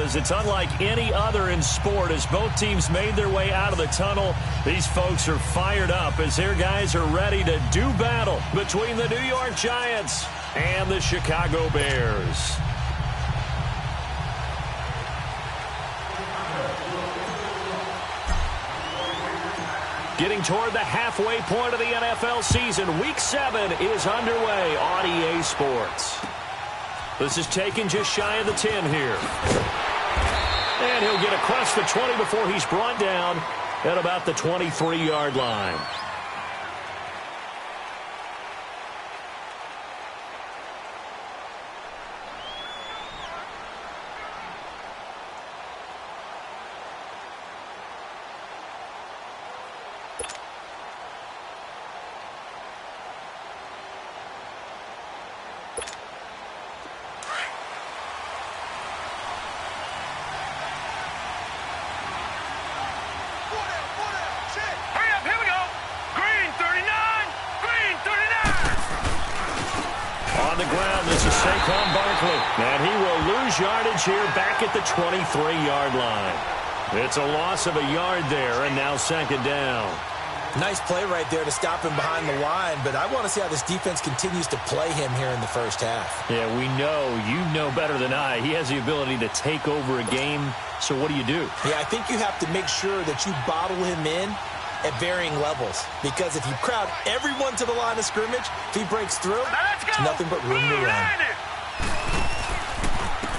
is. It's unlike any other in sport. As both teams made their way out of the tunnel, these folks are fired up as their guys are ready to do battle between the New York Giants and the Chicago Bears. Getting toward the halfway point of the NFL season, Week 7 is underway on EA Sports. This is taken just shy of the 10 here. And he'll get across the 20 before he's brought down at about the 23-yard line. And he will lose yardage here back at the 23-yard line. It's a loss of a yard there, and now second down. Nice play right there to stop him behind the line, but I want to see how this defense continues to play him here in the first half. Yeah, we know. You know better than I. He has the ability to take over a game, so what do you do? Yeah, I think you have to make sure that you bottle him in at varying levels, because if you crowd everyone to the line of scrimmage, if he breaks through, it's nothing but room to run.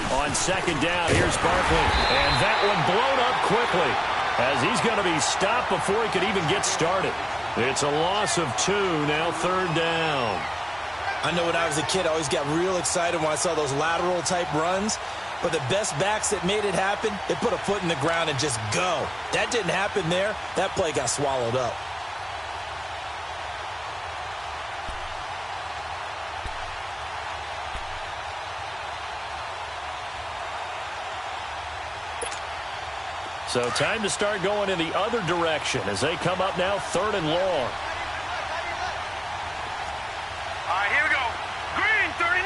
On second down, here's Barkley. And that one blown up quickly as he's going to be stopped before he could even get started. It's a loss of 2, now third down. I know when I was a kid, I always got real excited when I saw those lateral-type runs. But the best backs that made it happen, they put a foot in the ground and just go. That didn't happen there. That play got swallowed up. So time to start going in the other direction as they come up now third and long. All right, here we go. Green, 39.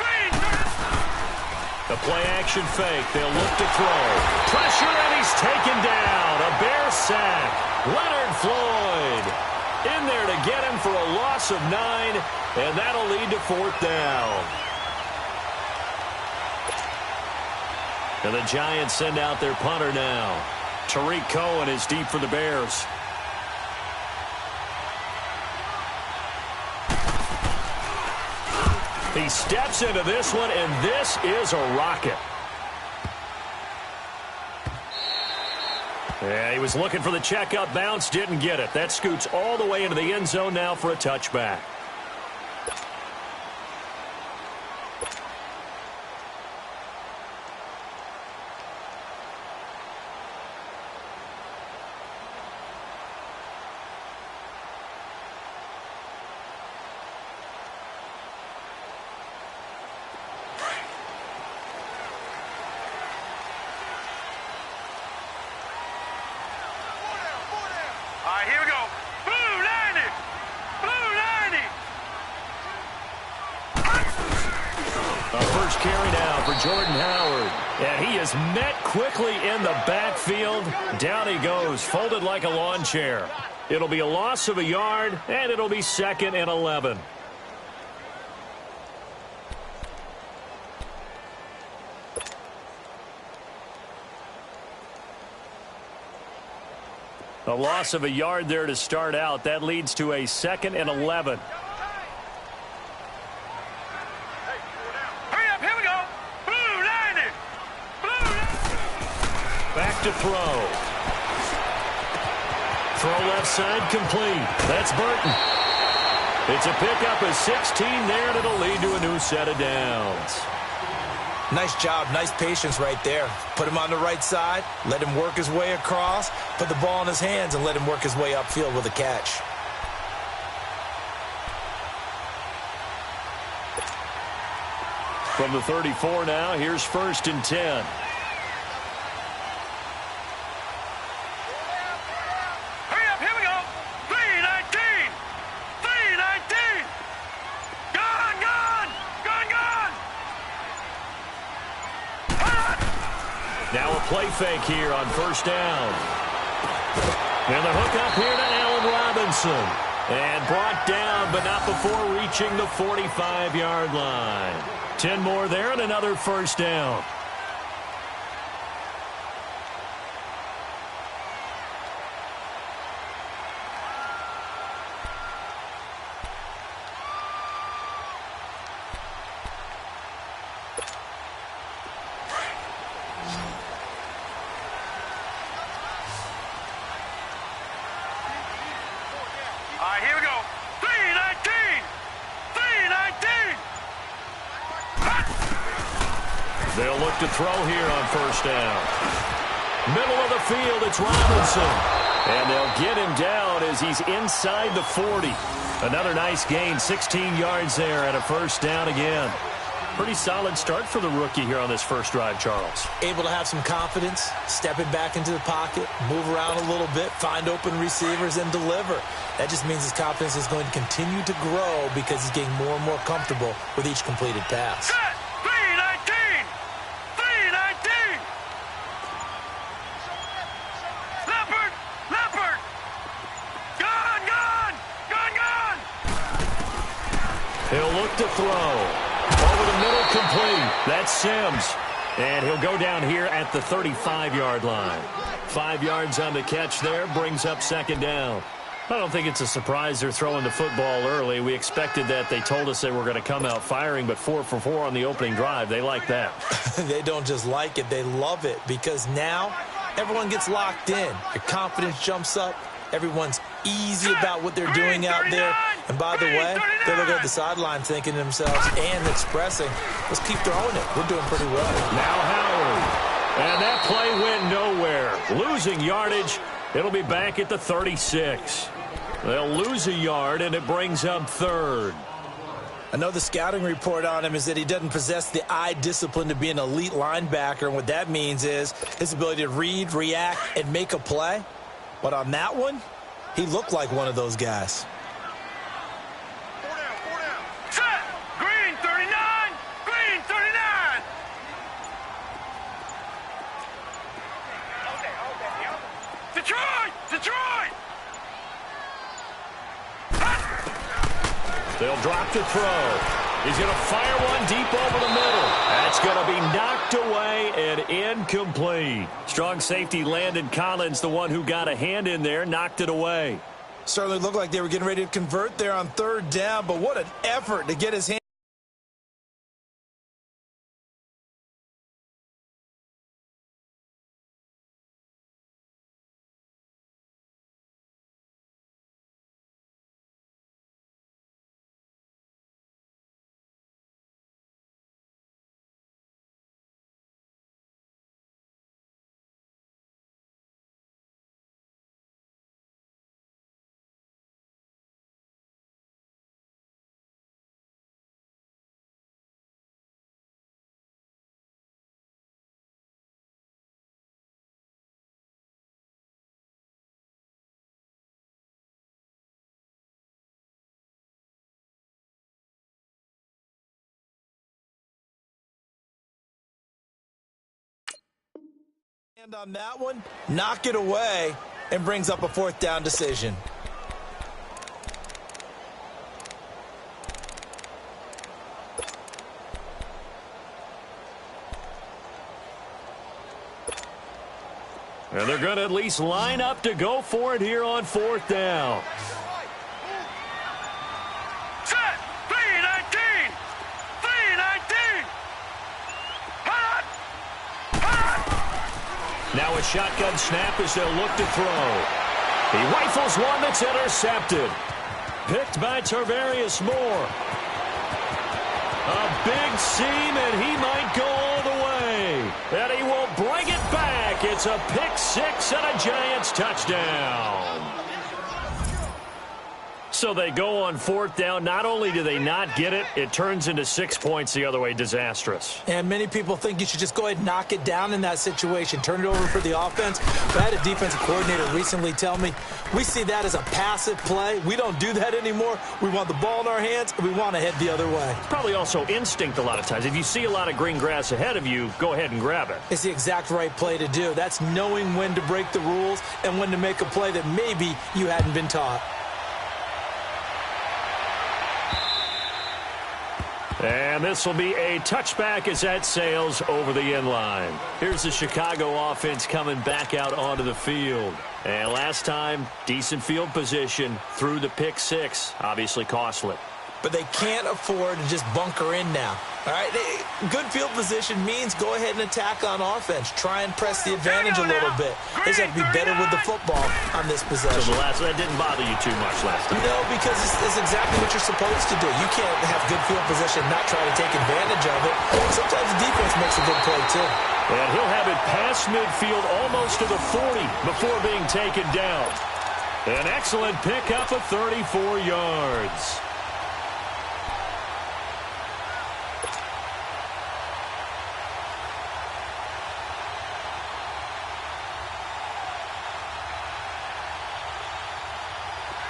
Green, 39. The play-action fake. They'll look to throw. Pressure, and he's taken down. A Bear sack. Leonard Floyd in there to get him for a loss of 9, and that'll lead to fourth down. And the Giants send out their punter now. Tariq Cohen is deep for the Bears. He steps into this one, and this is a rocket. Yeah, he was looking for the checkup bounce, didn't get it. That scoots all the way into the end zone now for a touchback. Jordan Howard, and he is met quickly in the backfield. Down he goes, folded like a lawn chair. It'll be a loss of a yard, and it'll be 2nd and 11. A loss of a yard there to start out. That leads to a 2nd and 11. Back to throw. Throw left side complete. That's Burton. It's a pickup of 16 there, and it'll lead to a new set of downs. Nice job, nice patience right there. Put him on the right side, let him work his way across, put the ball in his hands, and let him work his way upfield with a catch. From the 34 now, here's 1st and 10. Now a play fake here on first down. And the hook up here to Allen Robinson. And brought down, but not before reaching the 45-yard line. 10 more there and another first down. Here we go. 319! 319! They'll look to throw here on first down. Middle of the field, it's Robinson. And they'll get him down as he's inside the 40. Another nice gain, 16 yards there and a first down again. Pretty solid start for the rookie here on this first drive, Charles. Able to have some confidence, stepping back into the pocket, move around a little bit, find open receivers, and deliver. That just means his confidence is going to continue to grow because he's getting more and more comfortable with each completed pass. Set! 319! 319! Leopard! Leopard! Gone! Gone! Gone! Gone! He'll look to throw. Over the middle, complete. That's Sims. And he'll go down here at the 35-yard line. 5 yards on the catch there, brings up second down. I don't think it's a surprise they're throwing the football early. We expected that. They told us they were going to come out firing, but 4 for 4 on the opening drive. They like that. They don't just like it, they love it, because now everyone gets locked in. Your confidence jumps up. Everyone's easy about what they're doing out there. And by the way, they're looking at the sideline thinking to themselves and expressing, let's keep throwing it. We're doing pretty well. Now Howard. And that play went nowhere. Losing yardage. It'll be back at the 36. They'll lose a yard, and it brings up third. I know the scouting report on him is that he doesn't possess the eye discipline to be an elite linebacker. And what that means is his ability to read, react, and make a play. But on that one, he looked like one of those guys. Set! Green 39! Green 39! Detroit! Detroit! They'll drop to throw. He's going to fire one deep over the middle. That's going to be knocked away and incomplete. Strong safety Landon Collins, the one who got a hand in there, knocked it away. Certainly looked like they were getting ready to convert there on third down, but what an effort to get his hand. And on that one, knock it away and brings up a fourth down decision. And they're going to at least line up to go for it here on fourth down. Set! 319! 319! Hot! Hot! Now a shotgun snap as they'll look to throw. He rifles one that's intercepted. Picked by Tarvarius Moore. A big seam, and he might go all the way. And he will bring it back. It's a pick six and a Giants touchdown. So they go on fourth down. Not only do they not get it, it turns into 6 points the other way. Disastrous. And many people think you should just go ahead and knock it down in that situation. Turn it over for the offense. But I had a defensive coordinator recently tell me, we see that as a passive play. We don't do that anymore. We want the ball in our hands, and we want to head the other way. It's probably also instinct a lot of times. If you see a lot of green grass ahead of you, go ahead and grab it. It's the exact right play to do. That's knowing when to break the rules and when to make a play that maybe you hadn't been taught. And this will be a touchback as that sails over the end line. Here's the Chicago offense coming back out onto the field. And last time, decent field position through the pick six. Obviously costly. But they can't afford to just bunker in now. All right, good field position means go ahead and attack on offense. Try and press the advantage a little bit. They just have to be better with the football on this possession. So that didn't bother you too much last time? No, because it's exactly what you're supposed to do. You can't have good field position and not try to take advantage of it. Sometimes the defense makes a good play, too. And he'll have it past midfield almost to the 40 before being taken down. An excellent pickup of 34 yards.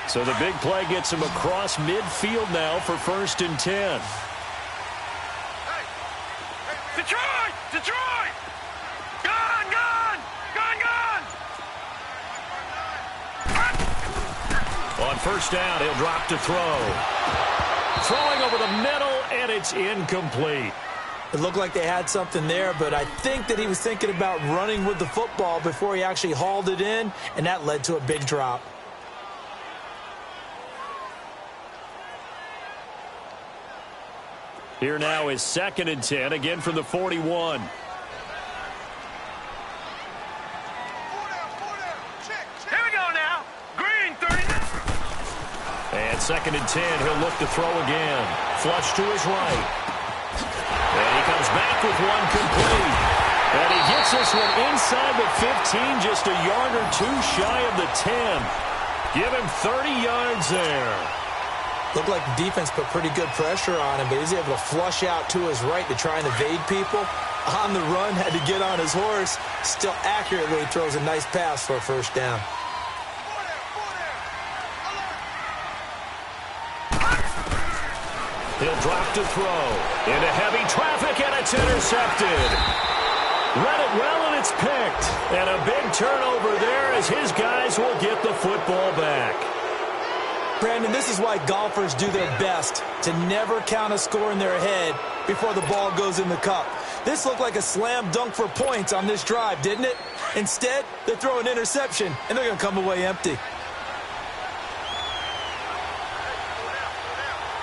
So the big play gets him across midfield now for 1st and 10. Detroit! Detroit! Gone! Gone! Gone! Gone! On 1st down, he'll drop to throw. Throwing over the middle, and it's incomplete. It looked like they had something there, but I think that he was thinking about running with the football before he actually hauled it in, and that led to a big drop. Here now is 2nd and 10, again from the 41. Here we go now. Green, 39. And 2nd and 10, he'll look to throw again. Flush to his right. And he comes back with one complete. And he gets this one inside the 15, just a yard or two shy of the 10. Give him 30 yards there. Looked like the defense put pretty good pressure on him, but he's able to flush out to his right to try and evade people. On the run, had to get on his horse. Still accurately throws a nice pass for a 1st down. He'll drop to throw. Into heavy traffic, and it's intercepted. Read it well, and it's picked. And a big turnover there as his guys will get the football back. Brandon, this is why golfers do their best to never count a score in their head before the ball goes in the cup. This looked like a slam dunk for points on this drive, didn't it? Instead, they throw an interception, and they're going to come away empty.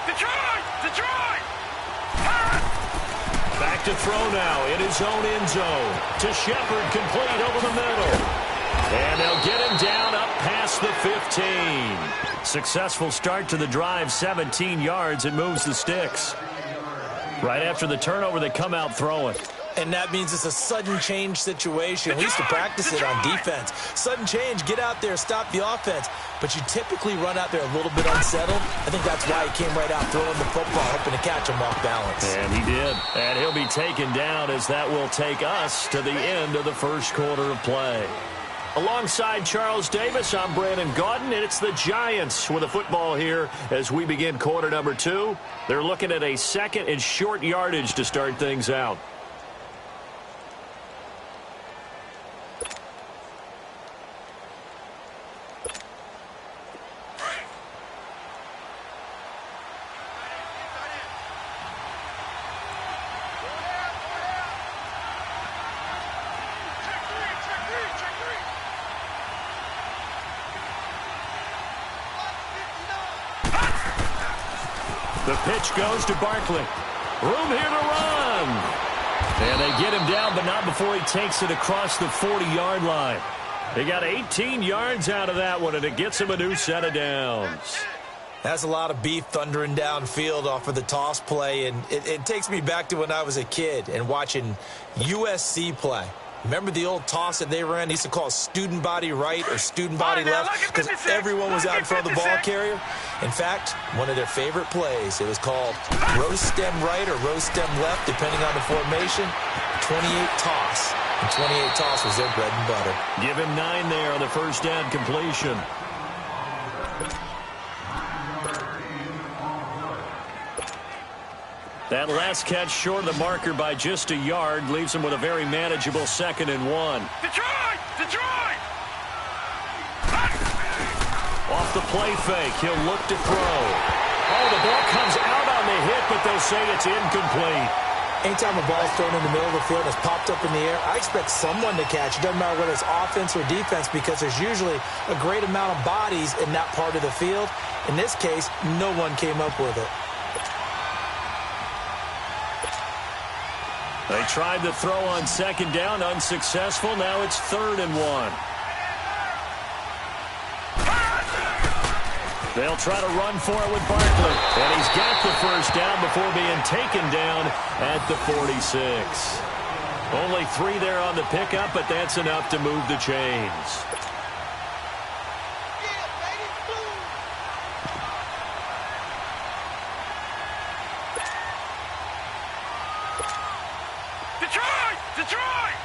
Detroit! Detroit! Back to throw now in his own end zone. To Shepard, complete over the middle. And they'll get him down up past the 15. Successful start to the drive, 17 yards, and moves the sticks. Right after the turnover, they come out throwing. And that means it's a sudden change situation. We used to practice it on defense. Sudden change, get out there, stop the offense. But you typically run out there a little bit unsettled. I think that's why he came right out throwing the football, hoping to catch him off balance. And he did. And he'll be taken down as that will take us to the end of the 1st quarter of play. Alongside Charles Davis, I'm Brandon Gaudin, and it's the Giants with the football here as we begin quarter number 2. They're looking at a 2nd and short yardage to start things out. The pitch goes to Barkley. Room here to run. And they get him down, but not before he takes it across the 40-yard line. They got 18 yards out of that one, and it gets him a new set of downs. That's a lot of beef thundering downfield off of the toss play, and it takes me back to when I was a kid and watching USC play. Remember the old toss that they ran? They used to call it student body right or student body left because everyone was out in front of the ball carrier. In fact, one of their favorite plays, it was called rose stem right or rose stem left, depending on the formation. 28 toss. And 28 toss was their bread and butter. Give him 9 there on the first down completion. That last catch short of the marker by just a yard leaves him with a very manageable 2nd and 1. Detroit! Detroit! Off the play fake, he'll look to throw. Oh, the ball comes out on the hit, but they'll say it's incomplete. Anytime a ball's thrown in the middle of the field and it's popped up in the air, I expect someone to catch. It doesn't matter whether it's offense or defense because there's usually a great amount of bodies in that part of the field. In this case, no one came up with it. They tried to throw on 2nd down, unsuccessful. Now it's 3rd and 1. They'll try to run for it with Barkley. And he's got the first down before being taken down at the 46. Only 3 there on the pickup, but that's enough to move the chains. Detroit! Detroit!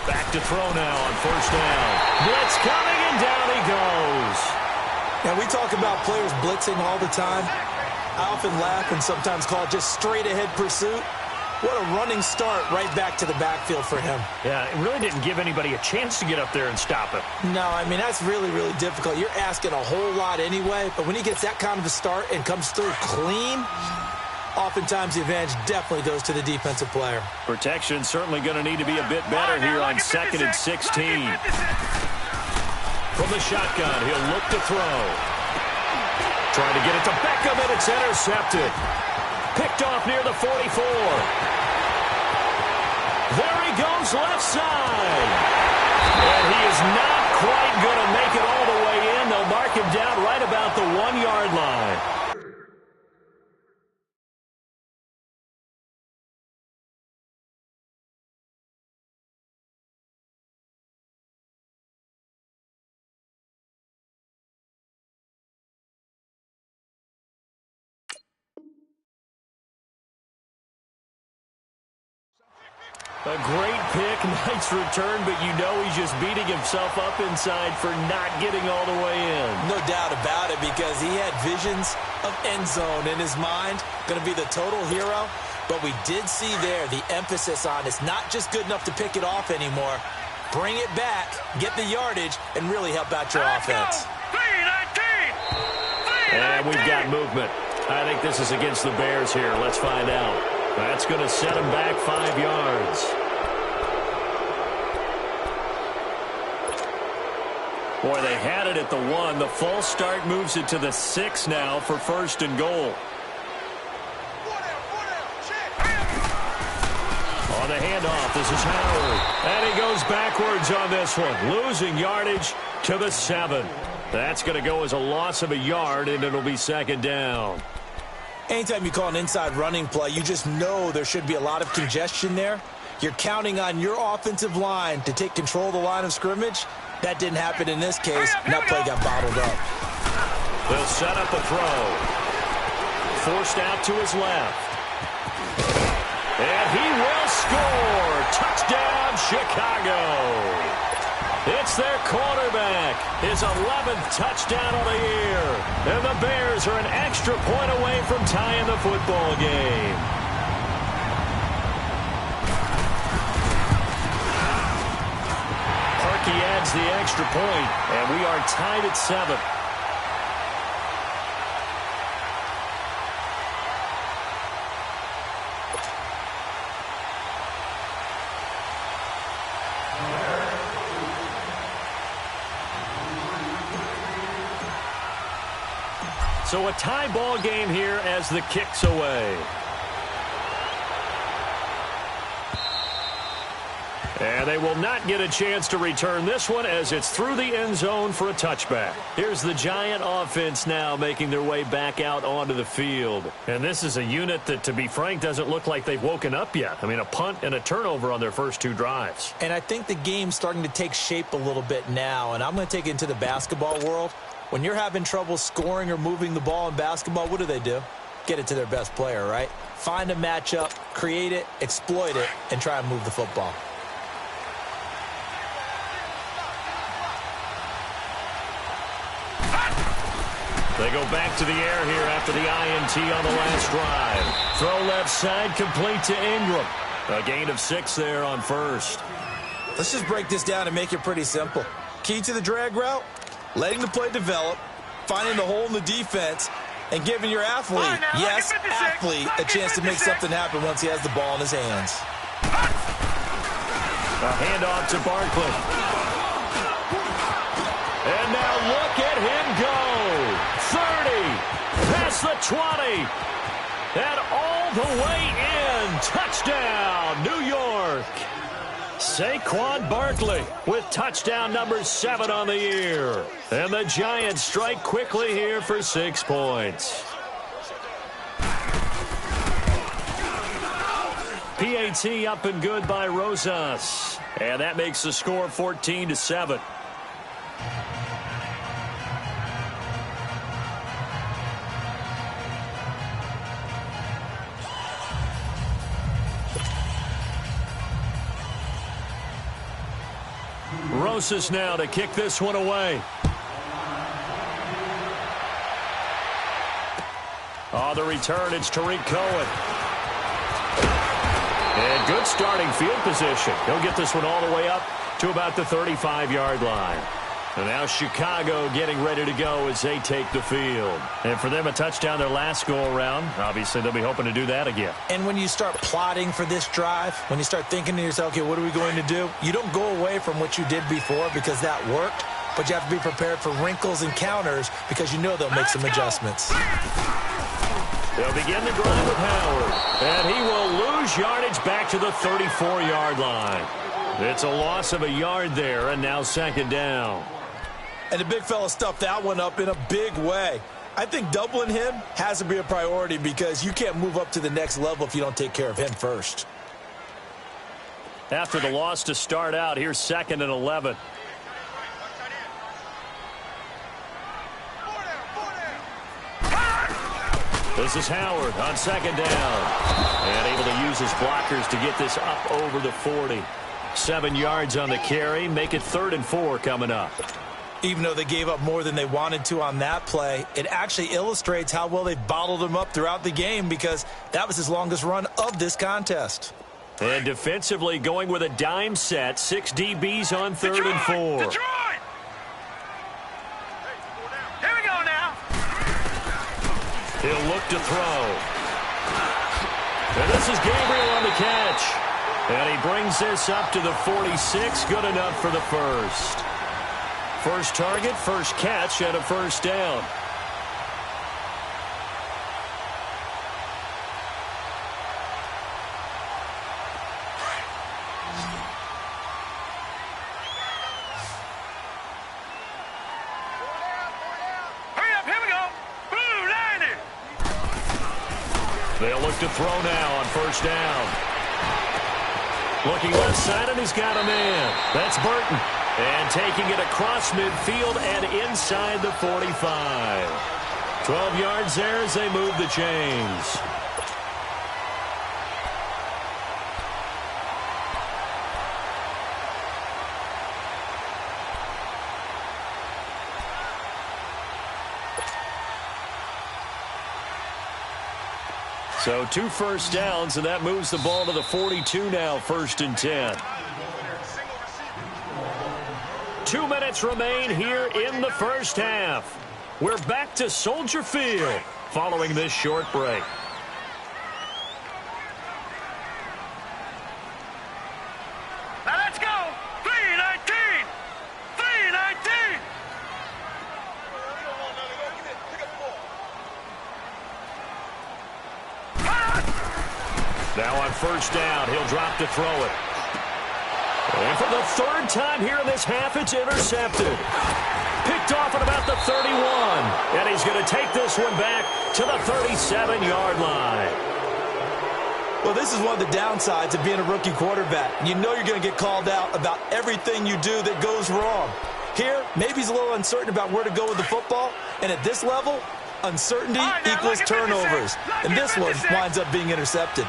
Back to throw now on first down. Blitz coming, and down he goes. Now, we talk about players blitzing all the time. I often laugh and sometimes call it just straight-ahead pursuit. What a running start right back to the backfield for him. Yeah, it really didn't give anybody a chance to get up there and stop him. No, I mean, that's really, really difficult. You're asking a whole lot anyway, but when he gets that kind of a start and comes through clean, oftentimes the advantage definitely goes to the defensive player. Protection certainly going to need to be a bit better here on 2nd and 16. From the shotgun, he'll look to throw. Trying to get it to Beckham, and it's intercepted. Picked off near the 44. There he goes, left side. And he is not quite going to make it all the way in. They'll mark him down right about the 1-yard line. A great pick, nice return, but you know he's just beating himself up inside for not getting all the way in. No doubt about it, because he had visions of end zone in his mind. Going to be the total hero. But we did see there the emphasis on it's not just good enough to pick it off anymore. Bring it back, get the yardage, and really help out your offense. 3-19! And we've got movement. I think this is against the Bears here. Let's find out. That's going to set him back 5 yards. Boy, they had it at the 1. The false start moves it to the 6 now for 1st and goal. On the handoff, this is Howard. And he goes backwards on this one, losing yardage to the 7. That's going to go as a loss of a yard, and it'll be 2nd down. Anytime you call an inside running play, you just know there should be a lot of congestion there. You're counting on your offensive line to take control of the line of scrimmage. That didn't happen in this case, and that play got bottled up. They'll set up a throw. Forced out to his left. And he will score. Touchdown, Chicago. It's their quarterback, his 11th touchdown of the year. And the Bears are an extra point away from tying the football game. Parkey adds the extra point, and we are tied at 7. So a tie ball game here as the kick's away. And they will not get a chance to return this one as it's through the end zone for a touchback. Here's the Giant offense now making their way back out onto the field. And this is a unit that, to be frank, doesn't look like they've woken up yet. I mean, a punt and a turnover on their first two drives. And I think the game's starting to take shape a little bit now, and I'm going to take it into the basketball world. When you're having trouble scoring or moving the ball in basketball, what do? Get it to their best player, right? Find a matchup, create it, exploit it, and try and move the football. They go back to the air here after the INT on the last drive. Throw left side, complete to Ingram. A gain of 6 there on first. Let's just break this down and make it pretty simple. Key to the drag route, letting the play develop, finding the hole in the defense, and giving your athlete, yes, athlete, a chance to make something happen once he has the ball in his hands. A handoff to Barkley. And now look at him go. 30, past the 20, and all the way in. Touchdown, New York. Saquon Barkley with touchdown number 7 on the year. And the Giants strike quickly here for 6 points. PAT up and good by Rosas. And that makes the score 14-7. Rosas now to kick this one away. On the return, it's Tariq Cohen. And good starting field position. He'll get this one all the way up to about the 35-yard line. And now Chicago getting ready to go as they take the field. And for them, a touchdown their last go-around. Obviously, they'll be hoping to do that again. And when you start plotting for this drive, when you start thinking to yourself, okay, what are we going to do? You don't go away from what you did before because that worked, but you have to be prepared for wrinkles and counters because you know they'll make some adjustments. They'll begin the drive with Howard. And he will lose yardage back to the 34-yard line. It's a loss of a yard there, and now second down. And the big fella stuffed that one up in a big way. I think doubling him has to be a priority because you can't move up to the next level if you don't take care of him first. After the loss to start out, here's 2nd and 11. This is Howard on 2nd down. And able to use his blockers to get this up over the 40. 7 yards on the carry. Make it 3rd and 4 coming up. Even though they gave up more than they wanted to on that play, it actually illustrates how well they've bottled him up throughout the game because that was his longest run of this contest. And defensively going with a dime set. 6 DBs on 3rd and 4. Detroit! Here we go now. He'll look to throw. And this is Gabriel on the catch. And he brings this up to the 46. Good enough for the first. First target, first catch, and a first down. Hurry up, here we go. Blue, line it. They'll look to throw now on first down. Looking left side, and he's got a man. That's Burton. And taking it across midfield and inside the 45. 12 yards there as they move the chains. So 2 first downs, and that moves the ball to the 42 now, 1st and 10. 2 minutes remain here in the first half. We're back to Soldier Field following this short break. Now let's go. 3-19. 3-19. Now on first down, he'll drop to throw it. And for the third time here in this half, it's intercepted. Picked off at about the 31. And he's going to take this one back to the 37-yard line. Well, this is one of the downsides of being a rookie quarterback. You know you're going to get called out about everything you do that goes wrong. Here, maybe he's a little uncertain about where to go with the football. And at this level, uncertainty equals turnovers. And this one winds up being intercepted.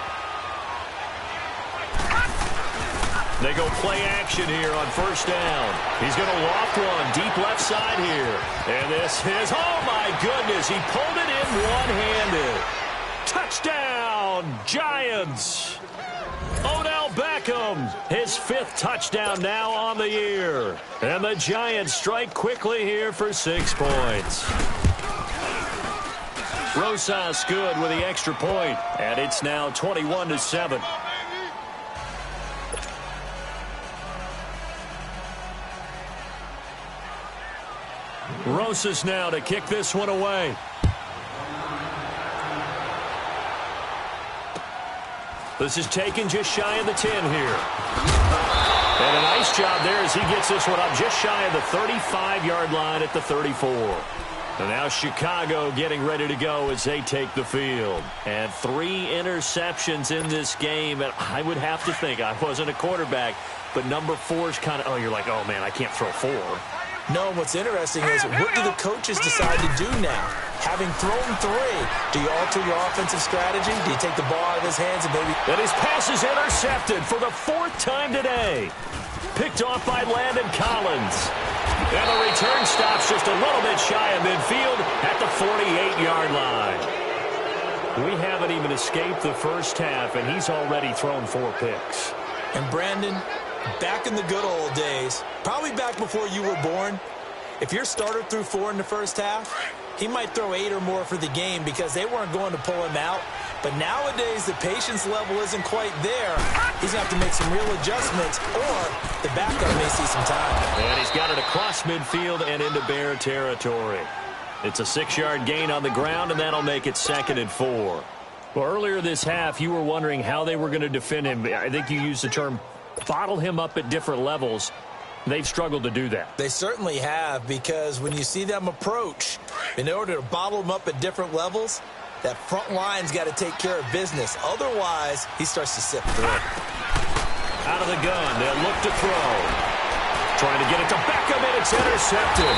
They go play action here on first down. He's going to loft one deep left side here. And this is, oh my goodness, he pulled it in one-handed. Touchdown, Giants. Odell Beckham, his 5th touchdown now on the year. And the Giants strike quickly here for 6 points. Rosas good with the extra point, and it's now 21-7. Rosas now to kick this one away. This is taken just shy of the 10 here. And a nice job there as he gets this one up just shy of the 35-yard line at the 34. And now Chicago getting ready to go as they take the field. And 3 interceptions in this game. And I would have to think, I wasn't a quarterback, but number 4 is kind of, oh, you're like, oh, man, I can't throw 4. No, what's interesting is what do the coaches decide to do now? Having thrown 3, do you alter your offensive strategy? Do you take the ball out of his hands and maybe... And his pass is intercepted for the 4th time today. Picked off by Landon Collins. And the return stops just a little bit shy of midfield at the 48-yard line. We haven't even escaped the first half, and he's already thrown 4 picks. And Brandon, back in the good old days, probably back before you were born, if your starter threw 4 in the first half, he might throw 8 or more for the game because they weren't going to pull him out. But nowadays, the patience level isn't quite there. He's going to have to make some real adjustments, or the backup may see some time. And he's got it across midfield and into Bear territory. It's a 6-yard gain on the ground, and that'll make it 2nd and 4. Well, earlier this half, you were wondering how they were going to defend him. I think you used the term bottle him up at different levels. They've struggled to do that. They certainly have, because when you see them approach, in order to bottle them up at different levels, that front line's got to take care of business. Otherwise, he starts to sift through. Out of the gun, they'll look to throw. Trying to get it to Beckham, and it's intercepted.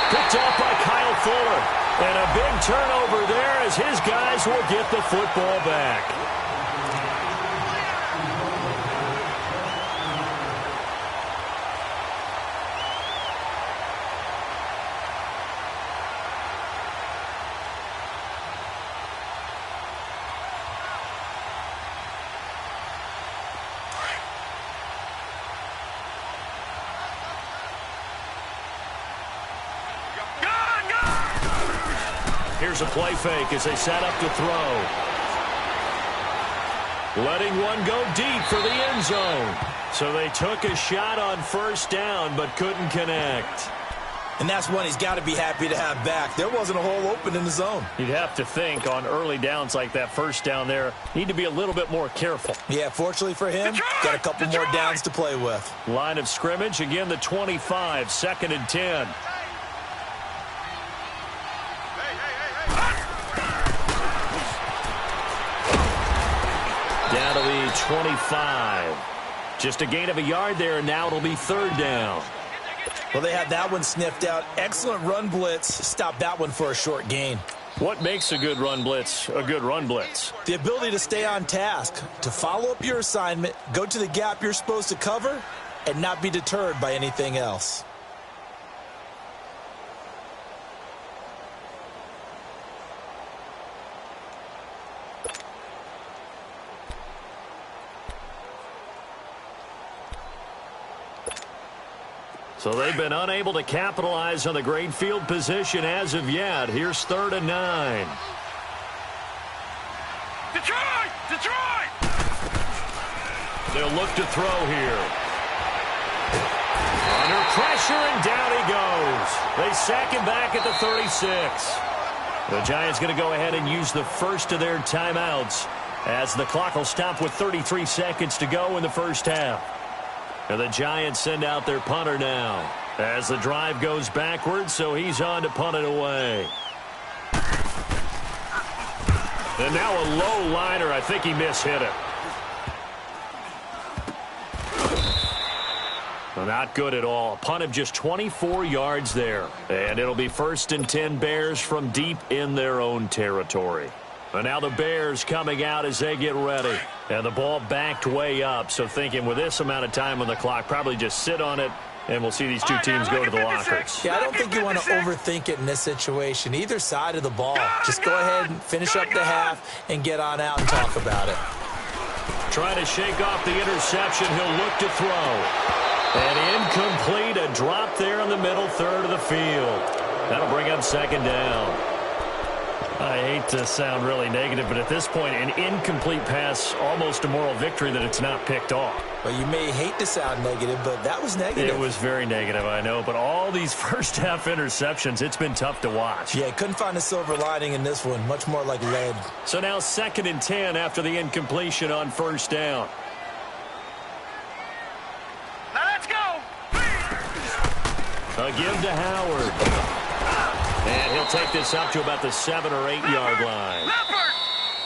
Picked off by Kyle Fuller. And a big turnover there as his guys will get the football back. Here's a play fake as they set up to throw. Letting one go deep for the end zone. So they took a shot on first down but couldn't connect. And that's one he's got to be happy to have back. There wasn't a hole open in the zone. You'd have to think on early downs like that first down there, need to be a little bit more careful. Yeah, fortunately for him, got a couple more downs to play with. Line of scrimmage, again the 25, 2nd and 10. Down to the 25. Just a gain of a yard there, and now it'll be 3rd down. Well, they had that one sniffed out. Excellent run blitz. Stop that one for a short gain. What makes a good run blitz a good run blitz? The ability to stay on task, to follow up your assignment, go to the gap you're supposed to cover, and not be deterred by anything else. So they've been unable to capitalize on the great field position as of yet. Here's 3rd and 9. Detroit! Detroit! They'll look to throw here. Under pressure, and down he goes. They sack him back at the 36. The Giants going to go ahead and use the first of their timeouts as the clock will stop with 33 seconds to go in the first half. And the Giants send out their punter now as the drive goes backwards, so he's on to punt it away. And now a low liner. I think he mishit it. Well, not good at all. A punt of just 24 yards there. And it'll be 1st and 10 Bears from deep in their own territory. And now the Bears coming out as they get ready. And the ball backed way up. So thinking with this amount of time on the clock, probably just sit on it. And we'll see these two teams go to the lockers. Yeah, I don't think you want to overthink it in this situation. Either side of the ball. Just go ahead and finish up the half and get on out and talk about it. Trying to shake off the interception. He'll look to throw. And incomplete. A drop there in the middle third of the field. That'll bring up 2nd down. I hate to sound really negative, but at this point, an incomplete pass, almost a moral victory that it's not picked off. Well, you may hate to sound negative, but that was negative. It was very negative, I know. But all these first-half interceptions, it's been tough to watch. Yeah, couldn't find a silver lining in this one. Much more like lead. So now 2nd and 10 after the incompletion on 1st down. Now let's go. A give to Howard. And he'll take this up to about the 7 or 8 yard line.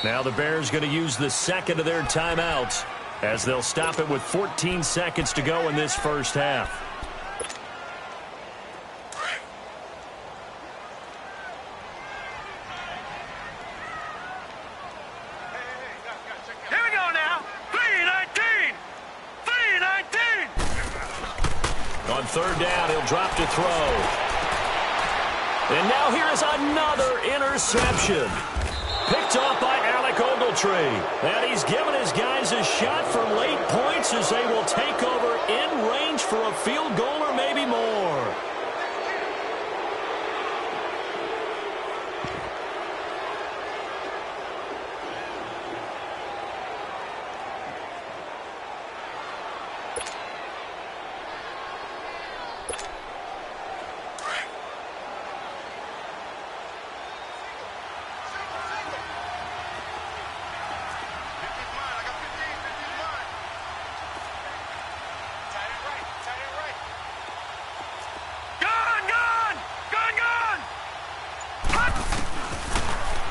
Now the Bears going to use the 2nd of their timeouts as they'll stop it with 14 seconds to go in this first half. Here we go now. 3-19. 3-19. On 3rd down, he'll drop to throw. And now here is another interception. Picked off by Alec Ogletree. And he's given his guys a shot for late points as they will take over in range for a field goal or maybe more.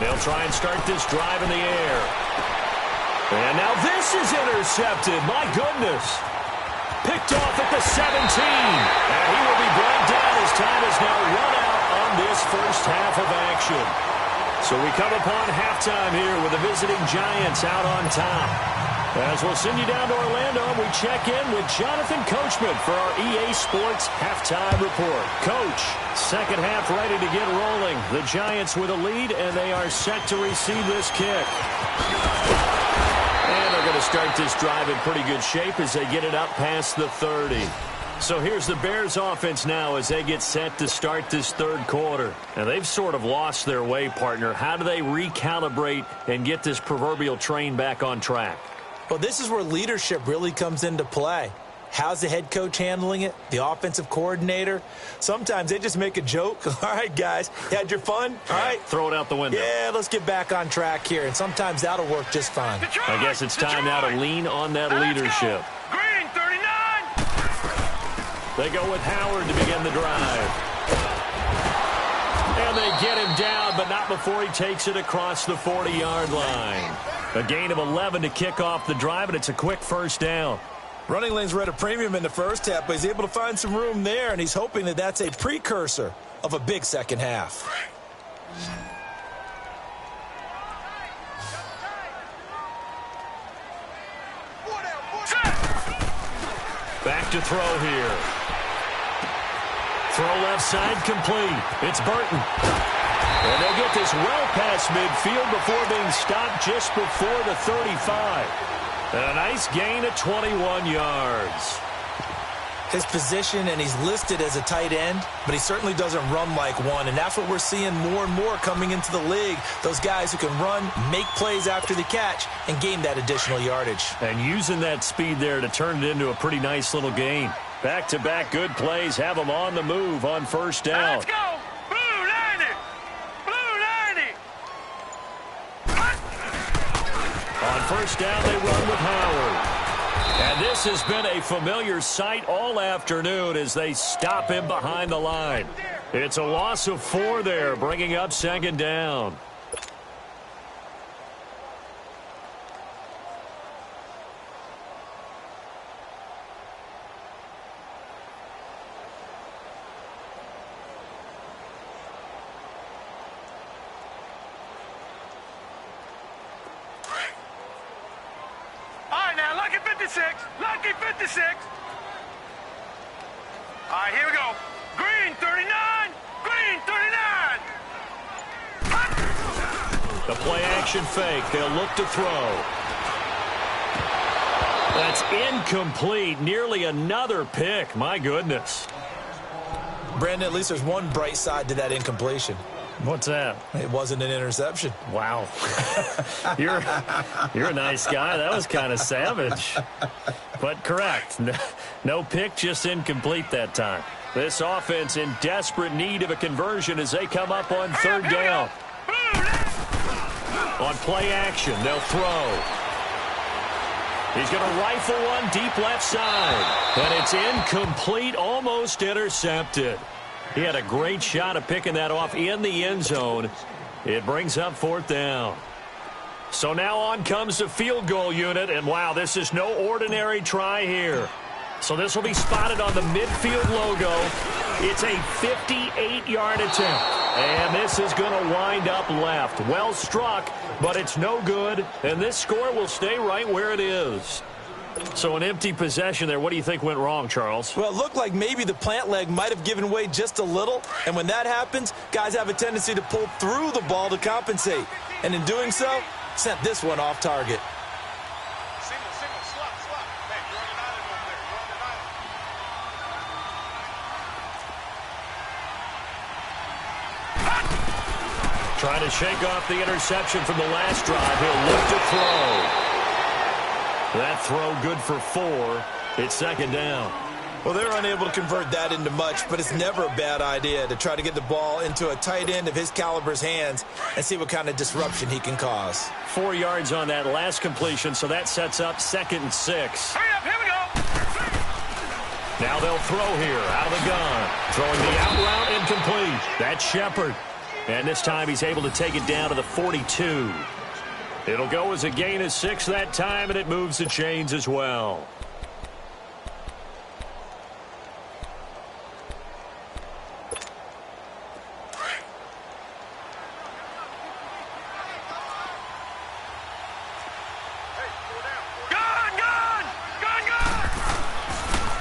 They'll try and start this drive in the air. And now this is intercepted. My goodness. Picked off at the 17. And he will be brought down as time is now run out on this first half of action. So we come upon halftime here with the visiting Giants out on top. As we'll send you down to Orlando, we check in with Jonathan Coachman for our EA Sports Halftime Report. Coach, second half ready to get rolling. The Giants with a lead, and they are set to receive this kick. And they're going to start this drive in pretty good shape as they get it up past the 30. So here's the Bears offense now as they get set to start this third quarter. And they've sort of lost their way, partner. How do they recalibrate and get this proverbial train back on track? Well, this is where leadership really comes into play. How's the head coach handling it? The offensive coordinator? Sometimes they just make a joke. All right, guys, you had your fun? All right. Throw it out the window. Yeah, let's get back on track here. And sometimes that'll work just fine. Detroit, I guess it's time now to lean on that leadership. Green, 39. They go with Howard to begin the drive. And they get him down, but not before he takes it across the 40-yard line. A gain of 11 to kick off the drive, and it's a quick first down. Running lanes were at a premium in the first half, but he's able to find some room there, and he's hoping that that's a precursor of a big second half. Back to throw here. Throw left side complete. It's Burton. And they get this well past midfield before being stopped just before the 35. And a nice gain of 21 yards. His position, and he's listed as a tight end, but he certainly doesn't run like one, and that's what we're seeing more and more coming into the league. Those guys who can run, make plays after the catch, and gain that additional yardage. And using that speed there to turn it into a pretty nice little gain. Back-to-back good plays have them on the move on first down. Let's go. Blue 90. Blue 90. On first down, they run with Howard. And this has been a familiar sight all afternoon as they stop him behind the line. It's a loss of 4 there, bringing up second down. Lucky 56. Lucky 56. All right, here we go. Green 39. Green 39. The play action fake. They'll look to throw. That's incomplete. Nearly another pick. My goodness. Brandon, at least there's one bright side to that incompletion. What's that? It wasn't an interception. Wow. You're a nice guy. That was kind of savage. But correct. No pick, just incomplete that time. This offense in desperate need of a conversion as they come up on third down. On play action, they'll throw. He's going to rifle one deep left side. And it's incomplete, almost intercepted. He had a great shot of picking that off in the end zone. It brings up fourth down. So now on comes the field goal unit, and wow, this is no ordinary try here. So this will be spotted on the midfield logo. It's a 58-yard attempt, and this is going to wind up left. Well struck, but it's no good, and this score will stay right where it is. So an empty possession there. What do you think went wrong, Charles? Well, it looked like maybe the plant leg might have given way just a little. And when that happens, guys have a tendency to pull through the ball to compensate. And in doing so, sent this one off target. Trying to shake off the interception from the last drive. He'll look to throw. That throw good for 4. It's second down. Well, they're unable to convert that into much, but it's never a bad idea to try to get the ball into a tight end of his caliber's hands and see what kind of disruption he can cause. 4 yards on that last completion, so that sets up 2nd and 6. Hurry up, here we go. Now they'll throw here out of the gun. Throwing the out route incomplete. That's Shepard. And this time he's able to take it down to the 42. It'll go as a gain of 6 that time, and it moves the chains as well.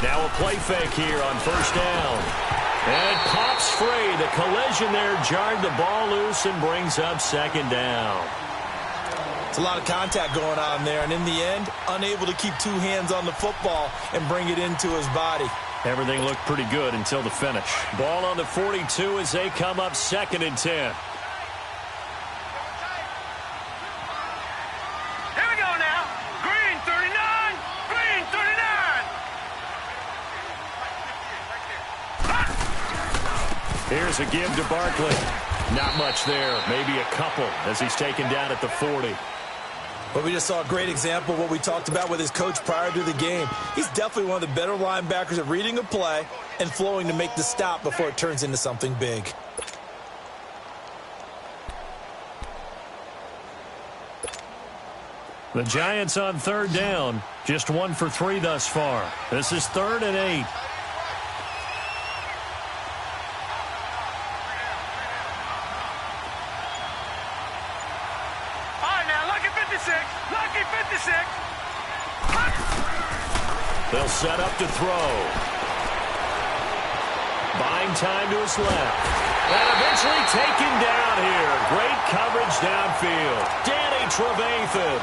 Now a play fake here on first down. And it pops free. The collision there jarred the ball loose and brings up second down. It's a lot of contact going on there, and in the end, unable to keep 2 hands on the football and bring it into his body. Everything looked pretty good until the finish. Ball on the 42 as they come up 2nd and 10. Here we go now. Green 39. Green 39. Here's a give to Barkley. Not much there. Maybe a couple as he's taken down at the 40. But we just saw a great example of what we talked about with his coach prior to the game. He's definitely one of the better linebackers at reading a play and flowing to make the stop before it turns into something big. The Giants on third down. Just 1 for 3 thus far. This is 3rd and 8. Lucky 56. They'll set up to throw. Buying time to his left. And eventually taken down here. Great coverage downfield. Danny Trevathan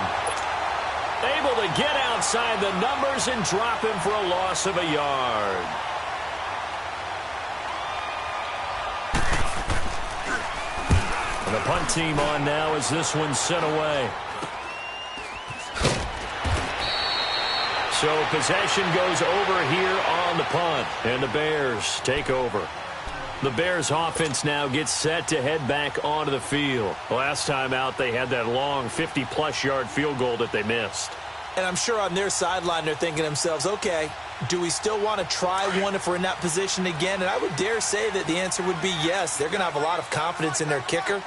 able to get outside the numbers and drop him for a loss of a yard. And the punt team on now as this one's sent away. So possession goes over here on the punt, and the Bears take over. The Bears offense now gets set to head back onto the field. Last time out, they had that long 50-plus yard field goal that they missed. And I'm sure on their sideline they're thinking to themselves, okay, do we still want to try one if we're in that position again? And I would dare say that the answer would be yes. They're going to have a lot of confidence in their kicker.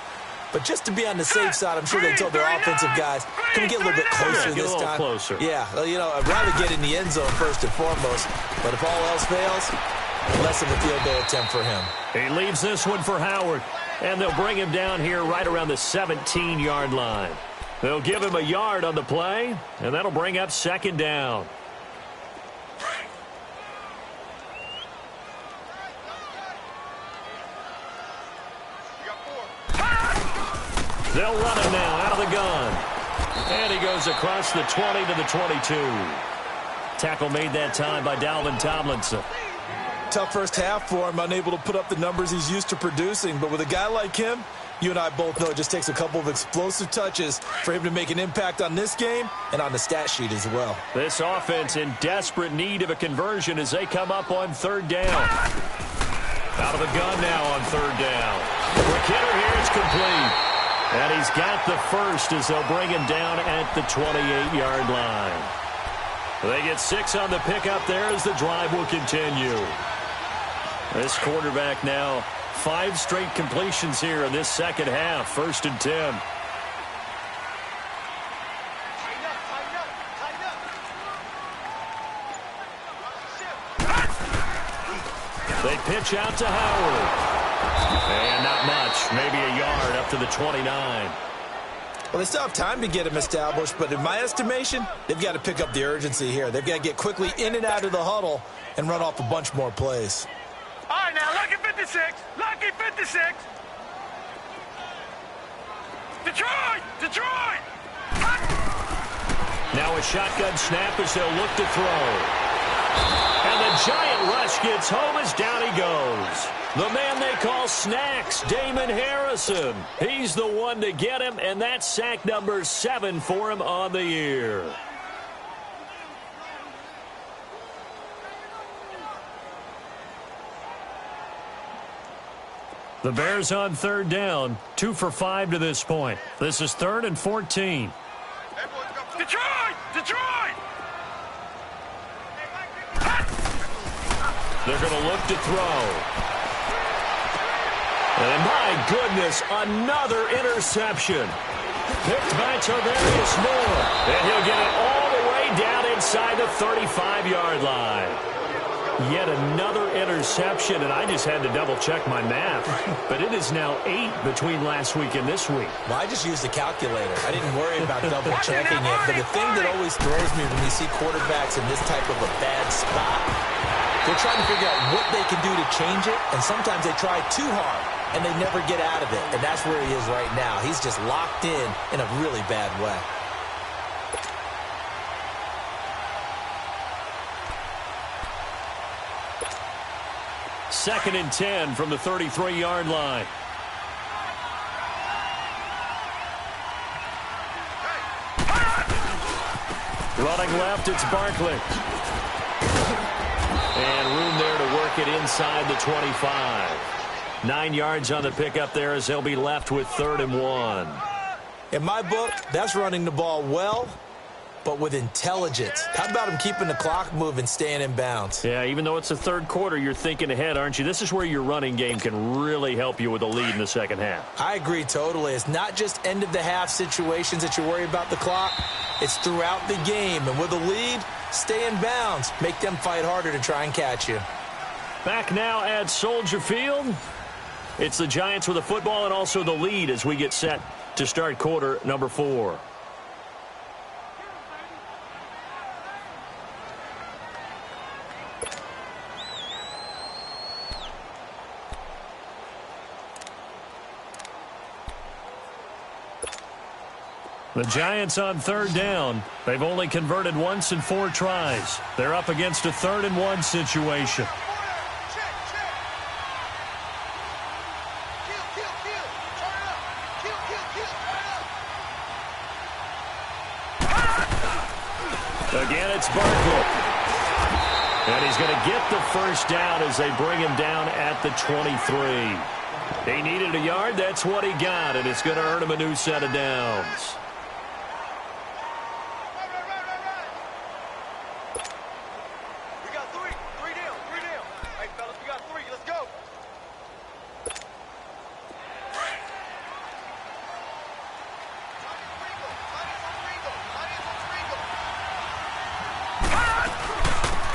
But just to be on the safe side, I'm sure they told their offensive guys, can we get a little bit closer this time? Closer. Yeah, you know, I'd rather get in the end zone first and foremost. But if all else fails, less of a field goal attempt for him. He leaves this one for Howard. And they'll bring him down here right around the 17-yard line. They'll give him a yard on the play, and that'll bring up second down. They'll run him now out of the gun. And he goes across the 20 to the 22. Tackle made that time by Dalvin Tomlinson. Tough first half for him, unable to put up the numbers he's used to producing. But with a guy like him, you and I both know it just takes a couple of explosive touches for him to make an impact on this game and on the stat sheet as well. This offense in desperate need of a conversion as they come up on third down. Out of the gun now on third down. McKinnon here is complete. And he's got the first as they'll bring him down at the 28-yard line. They get 6 on the pickup there as the drive will continue. This quarterback now 5 straight completions here in this second half. 1st and 10. They pitch out to Howard. And not much. Maybe a yard up to the 29. Well, they still have time to get him established, but in my estimation, they've got to pick up the urgency here. They've got to get quickly in and out of the huddle and run off a bunch more plays. All right, now, lucky 56. Lucky 56. Detroit! Detroit! Now a shotgun snap as they'll look to throw. And the giant rush gets home as down he goes. The man they call Snacks, Damon Harrison. He's the one to get him, and that's sack number 7 for him on the year. The Bears on third down, 2 for 5 to this point. This is 3rd and 14. Detroit! Detroit! They're going to look to throw. And my goodness, another interception. Picked by Tarvarius Moore. And he'll get it all the way down inside the 35-yard line. Yet another interception, and I just had to double-check my math. But it is now 8 between last week and this week. Well, I just used the calculator. I didn't worry about double-checking it. But the thing that always throws me when you see quarterbacks in this type of a bad spot, they're trying to figure out what they can do to change it, and sometimes they try too hard, and they never get out of it. And that's where he is right now. He's just locked in a really bad way. Second and 10 from the 33-yard line. Running left, it's Barkley. And room there to work it inside the 25. 9 yards on the pickup there as they'll be left with 3rd and 1. In my book, that's running the ball well, but with intelligence. How about him keeping the clock moving, staying in bounds? Yeah, even though it's the third quarter, you're thinking ahead, aren't you? This is where your running game can really help you with a lead in the second half. I agree totally. It's not just end-of-the-half situations that you worry about the clock. It's throughout the game. And with a lead, stay in bounds. Make them fight harder to try and catch you. Back now at Soldier Field. It's the Giants with the football and also the lead as we get set to start quarter number 4. The Giants on third down. They've only converted once in 4 tries. They're up against a 3rd and 1 situation. Again, it's Barkley. And he's going to get the first down as they bring him down at the 23. He needed a yard. That's what he got, and it's going to earn him a new set of downs.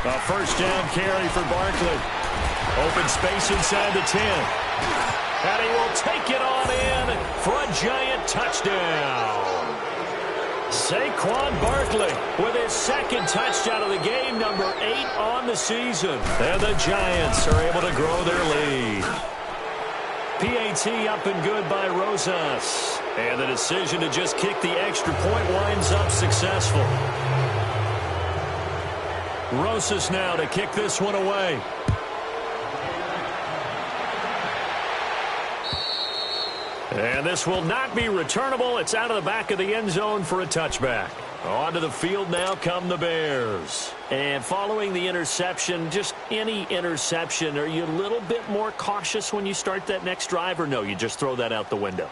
A first down carry for Barkley. Open space inside the 10. And he will take it on in for a giant touchdown. Saquon Barkley with his second touchdown of the game, number 8 on the season. And the Giants are able to grow their lead. PAT up and good by Rosas. And the decision to just kick the extra point winds up successful. Rosas now to kick this one away. And this will not be returnable. It's out of the back of the end zone for a touchback. Onto the field now come the Bears. And following the interception, just any interception, are you a little bit more cautious when you start that next drive, or no, you just throw that out the window?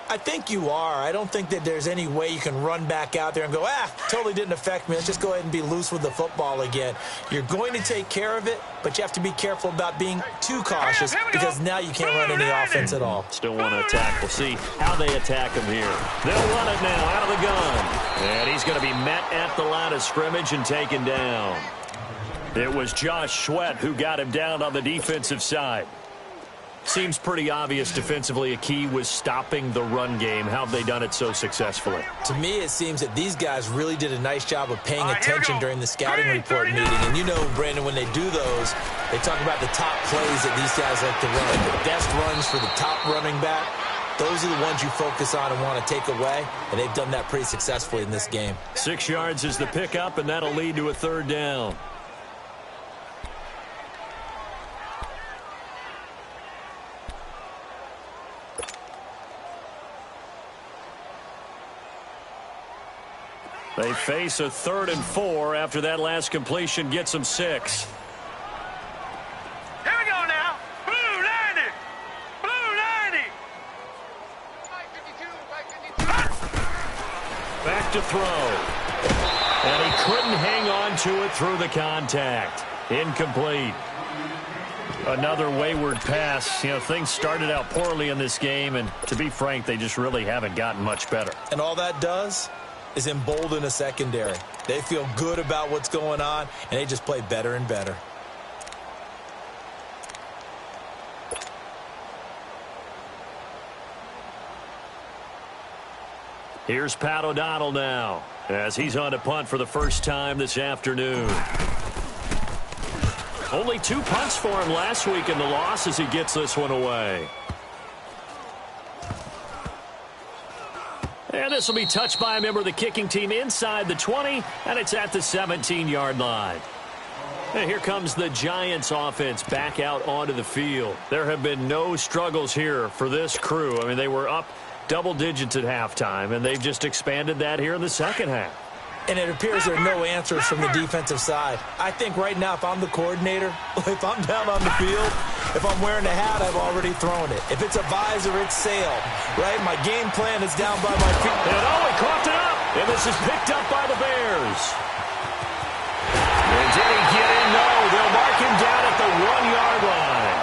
I think you are. I don't think that there's any way you can run back out there and go, totally didn't affect me. Let's just go ahead and be loose with the football again. You're going to take care of it, but you have to be careful about being too cautious because now you can't run any offense at all. Still want to attack. We'll see how they attack him here. They'll run it now out of the gun. And he's going to be met at the line of scrimmage and taken down. It was Josh Sweat who got him down on the defensive side. Seems pretty obvious defensively a key was stopping the run game. How have they done it so successfully? To me, it seems that these guys really did a nice job of paying attention during the scouting report meeting. And you know, Brandon, when they do those, they talk about the top plays that these guys like to run. The best runs for the top running back, those are the ones you focus on and want to take away. And they've done that pretty successfully in this game. 6 yards is the pickup, and that'll lead to a third down. They face a 3rd and 4 after that last completion gets them 6. Here we go now. Blue 90. Blue 90. Back to throw. And he couldn't hang on to it through the contact. Incomplete. Another wayward pass. You know, things started out poorly in this game, and to be frank, they just really haven't gotten much better. And all that does is embolden a secondary. They feel good about what's going on, and they just play better and better. Here's Pat O'Donnell now, as he's on to punt for the first time this afternoon. Only 2 punts for him last week in the loss as he gets this one away. And this will be touched by a member of the kicking team inside the 20, and it's at the 17-yard line. And here comes the Giants offense back out onto the field. There have been no struggles here for this crew. I mean, they were up double digits at halftime, and they've just expanded that here in the second half. And it appears there are no answers from the defensive side. I think right now, if I'm the coordinator, if I'm down on the field, if I'm wearing a hat, I've already thrown it. If it's a visor, it's sailed, right? My game plan is down by my feet. And he coughed it up. And this is picked up by the Bears. And did he get in? No. They'll mark him down at the 1-yard line.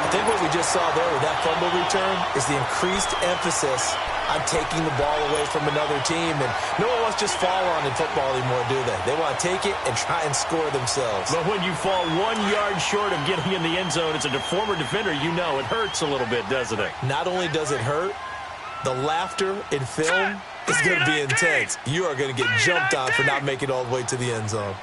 I think what we just saw there with that fumble return is the increased emphasis on taking the ball away from another team. And no one wants to just fall on in football anymore, do they? They want to take it and try and score themselves. But when you fall 1 yard short of getting in the end zone, as a former defender, you know it hurts a little bit, doesn't it? Not only does it hurt, the laughter in film is going to be intense. You are going to get jumped on for not making it all the way to the end zone.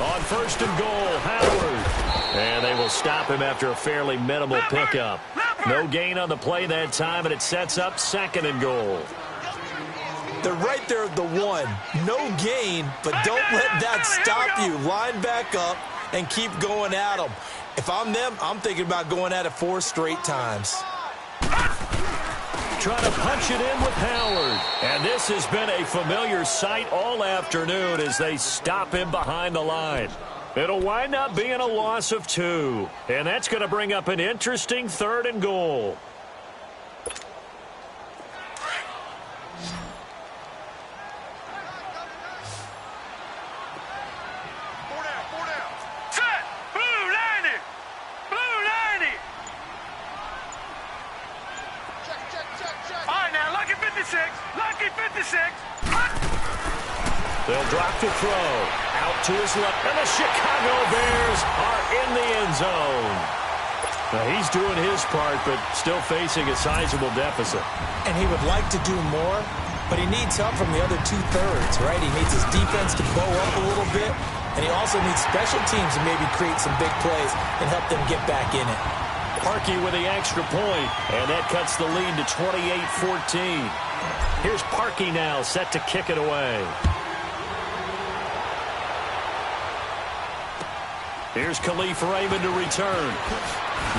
On 1st and goal, Howard. And they will stop him after a fairly minimal pickup. No gain on the play that time, and it sets up 2nd and goal. They're right there at the 1. No gain, but don't let that stop you. Line back up and keep going at them. If I'm them, I'm thinking about going at it 4 straight times. Trying to punch it in with Howard. And this has been a familiar sight all afternoon as they stop him behind the line. It'll wind up being a loss of 2. And that's going to bring up an interesting 3rd and goal. Set. Blue 90. Blue 90. All right, now look at 50. 56. Lucky 56. They'll drop to throw. Out to his left. And the Chicago Bears are in the end zone. Now, he's doing his part, but still facing a sizable deficit. And he would like to do more, but he needs help from the other two-thirds, right? He needs his defense to bow up a little bit, and he also needs special teams to maybe create some big plays and help them get back in it. Parkey with the extra point, and that cuts the lead to 28-14. Here's Parkey now, set to kick it away. Here's Khalif Raymond to return.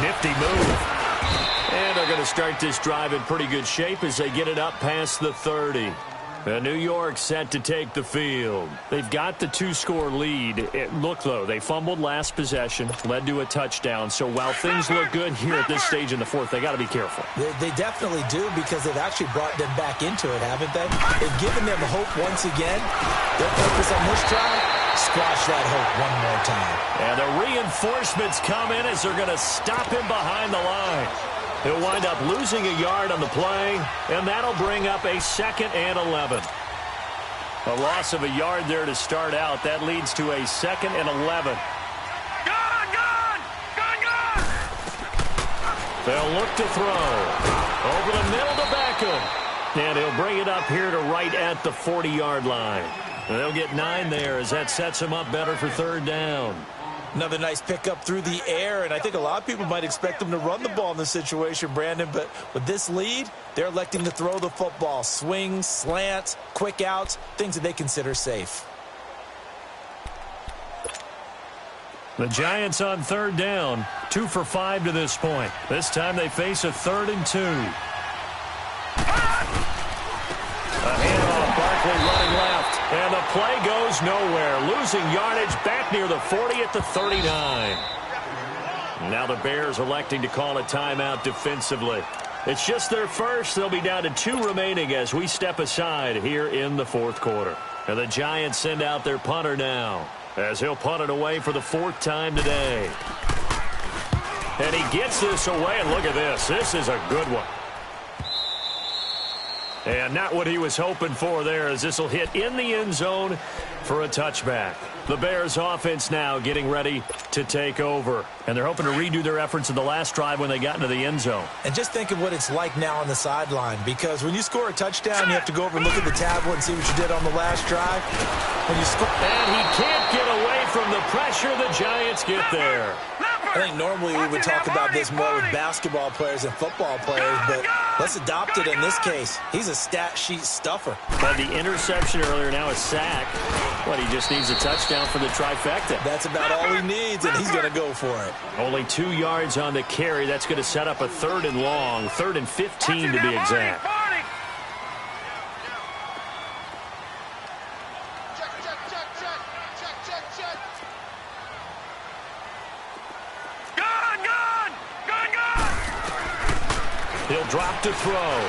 Nifty move. And they're going to start this drive in pretty good shape as they get it up past the 30. New York set to take the field. They've got the two-score lead. Look, though, they fumbled last possession, led to a touchdown. So while things look good here at this stage in the fourth, they got to be careful. They definitely do, because they've actually brought them back into it, haven't they? They've given them hope once again. Their purpose on this drive, squash that hope one more time. And the reinforcements come in as they're going to stop him behind the line. He'll wind up losing a yard on the play, and that'll bring up a 2nd and 11. A loss of a yard there to start out. That leads to a 2nd and 11. Gone! They'll look to throw. Over the middle to Beckham. And he'll bring it up here to right at the 40-yard line. And they'll get 9 there as that sets them up better for 3rd down. Another nice pickup through the air, and I think a lot of people might expect them to run the ball in this situation, Brandon, but with this lead, they're electing to throw the football. Swings, slants, quick outs, things that they consider safe. The Giants on 3rd down, 2 for 5 to this point. This time they face a 3rd and 2. A handoff, Barkley running left. And the play goes nowhere. Losing yardage back near the 40 at the 39. Now the Bears electing to call a timeout defensively. It's just their first. They'll be down to 2 remaining as we step aside here in the 4th quarter. And the Giants send out their punter now, as he'll punt it away for the 4th time today. And he gets this away, and look at this. This is a good one. And not what he was hoping for there, as this will hit in the end zone for a touchback. The Bears offense now getting ready to take over. And they're hoping to redo their efforts in the last drive when they got into the end zone. And just think of what it's like now on the sideline, because when you score a touchdown, you have to go over and look at the tablet and see what you did on the last drive. When you score, and he can't get away from the pressure. The Giants get there. I think normally we would talk about this more with basketball players and football players, but let's adopt it in this case. He's a stat sheet stuffer. Had the interception earlier, now a sack. What, he just needs a touchdown for the trifecta. That's about all he needs, and he's going to go for it. Only 2 yards on the carry. That's going to set up a 3rd and long, 3rd and 15 to be exact. He'll drop to throw.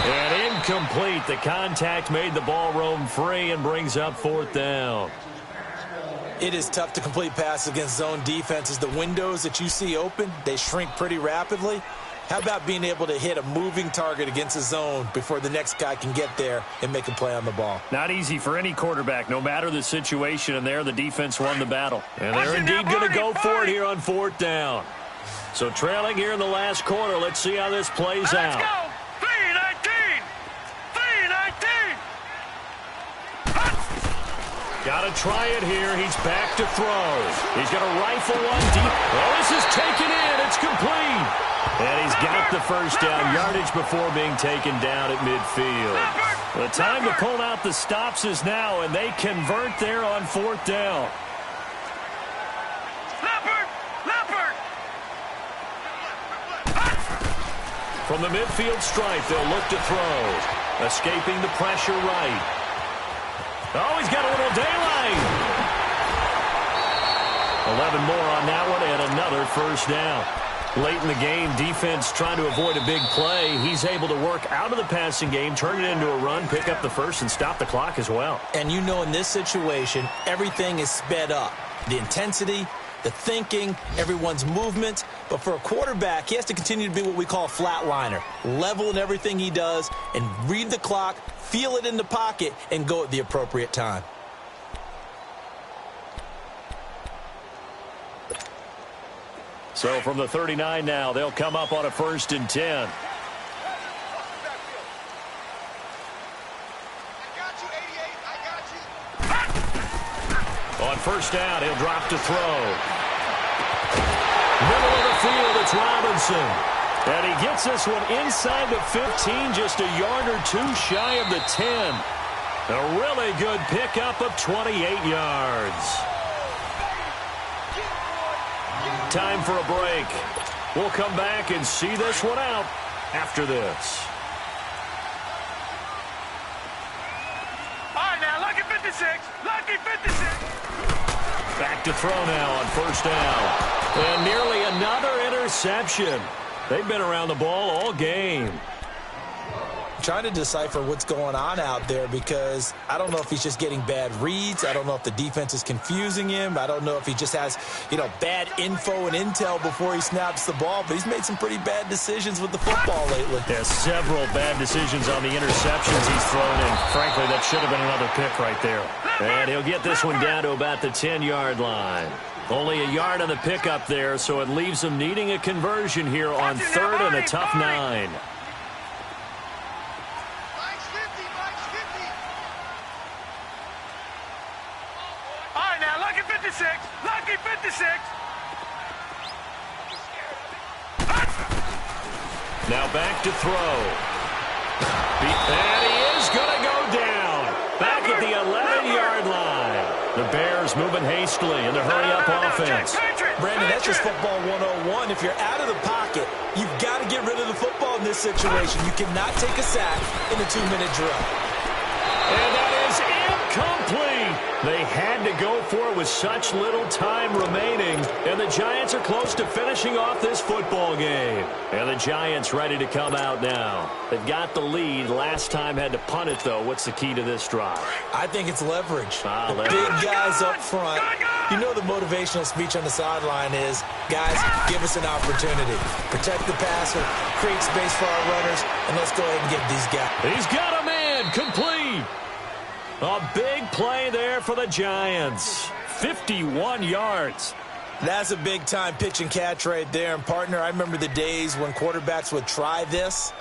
And incomplete. The contact made the ball roam free and brings up 4th down. It is tough to complete passes against zone defenses. The windows that you see open, they shrink pretty rapidly. How about being able to hit a moving target against a zone before the next guy can get there and make a play on the ball? Not easy for any quarterback, no matter the situation. And there, the defense won the battle. And they're indeed going to go for it here on 4th down. So trailing here in the last quarter. Let's see how this plays out. Let's go. 3-19. 3-19. Got to try it here. He's back to throw. He's going to rifle one deep. Oh, this is taken in. It's complete. And he's got the first down yardage before being taken down at midfield. The time to pull out the stops is now, and they convert there on 4th down. From the midfield stripe, they'll look to throw. Escaping the pressure right. Oh, he's got a little daylight. 11 more on that one, and another first down. Late in the game, defense trying to avoid a big play. He's able to work out of the passing game, turn it into a run, pick up the first, and stop the clock as well. And you know, in this situation, everything is sped up. The intensity, the thinking, everyone's movement. But for a quarterback, he has to continue to be what we call a flatliner, level in everything he does, and read the clock, feel it in the pocket, and go at the appropriate time. So from the 39 now, they'll come up on a 1st and 10. On 1st down, he'll drop to throw. Middle of the field, it's Robinson. And he gets this one inside the 15, just a yard or two shy of the 10. A really good pickup of 28 yards. Time for a break. We'll come back and see this one out after this. All right, now, lucky 56. Lucky 56. Back to throw now on 1st down. And nearly another interception. They've been around the ball all game. Trying to decipher what's going on out there because I don't know if he's just getting bad reads. I don't know if the defense is confusing him. I don't know if he just has, bad info and intel before he snaps the ball. But he's made some pretty bad decisions with the football lately. Yeah, several bad decisions on the interceptions he's thrown in. Frankly, that should have been another pick right there. And he'll get this one down to about the 10-yard line. Only a yard on the pickup there, so it leaves him needing a conversion here on 3rd and a tough 9. Lucky 56. Now back to throw. And he is going to go down. Back at the 11-yard line. The Bears moving hastily in the hurry-up offense. Brandon, that's just football 101. If you're out of the pocket, you've got to get rid of the football in this situation. You cannot take a sack in a 2-minute drill. And that is incomplete. They had to go for it with such little time remaining. And the Giants are close to finishing off this football game. And the Giants ready to come out now. They've got the lead. Last time had to punt it, though. What's the key to this drive? I think it's leverage. Leverage. Big guys up front. You know the motivational speech on the sideline is, guys, give us an opportunity. Protect the passer, create space for our runners, and let's go ahead and get these guys. He's got a man complete. A big play there for the Giants. 51 yards. That's a big-time pitch and catch right there. And, partner, I remember the days when quarterbacks would try this.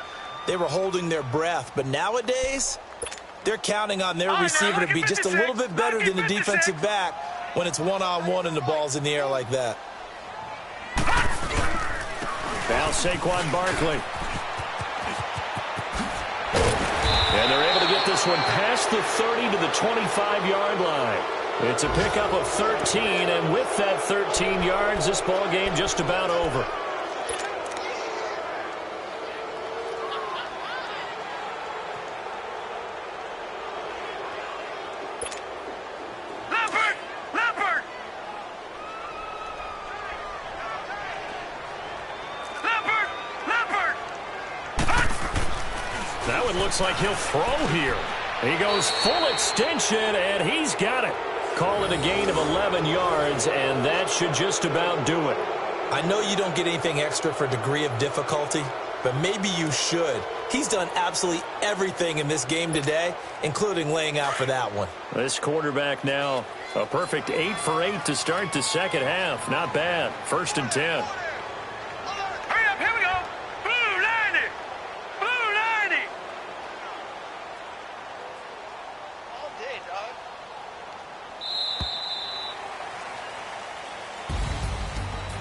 They were holding their breath. But nowadays, they're counting on their receiver to be just a little bit better than the defensive back when it's one-on-one and the ball's in the air like that. Now Saquon Barkley. And they're able to get this one past the 30 to the 25-yard line. It's a pickup of 13, and with that 13 yards, this ball game just about over. Looks like he'll throw here. He goes full extension, and he's got it. Call it a gain of 11 yards, and that should just about do it. I know you don't get anything extra for degree of difficulty, but maybe you should. He's done absolutely everything in this game today, including laying out for that one. This quarterback now, a perfect 8 for 8 to start the second half. Not bad. 1st and 10.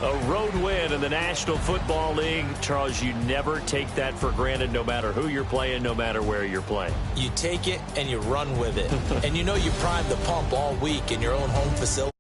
A road win in the National Football League. Charles, you never take that for granted no matter who you're playing, no matter where you're playing. You take it and you run with it. And you know you primed the pump all week in your own home facility.